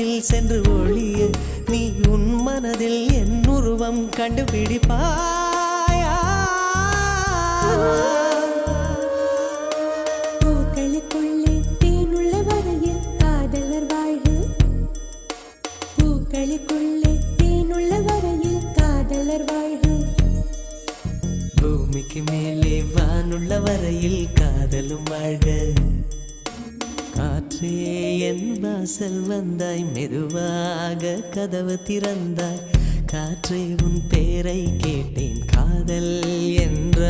மனதில் சென்று ஒளிய நீ உன் மனதில் என் உருவம் கண்டுபிடிப்பாயா பூக்களுக்குள்ளே தேனுள்ள வரையில் காதலர் வாழ்க பூக்களுக்குள்ளே தேனுள்ள வரையில் காதலர் வாழ்க பூமிக்கு மேலே வானுள்ள வரையில் காதலும் வாழ்க காற்றே என் வாசல் வந்தாய் மெதுவாக கதவு திறந்தாய் காற்றே உன் பேரை கேட்டேன் காதல் என்ற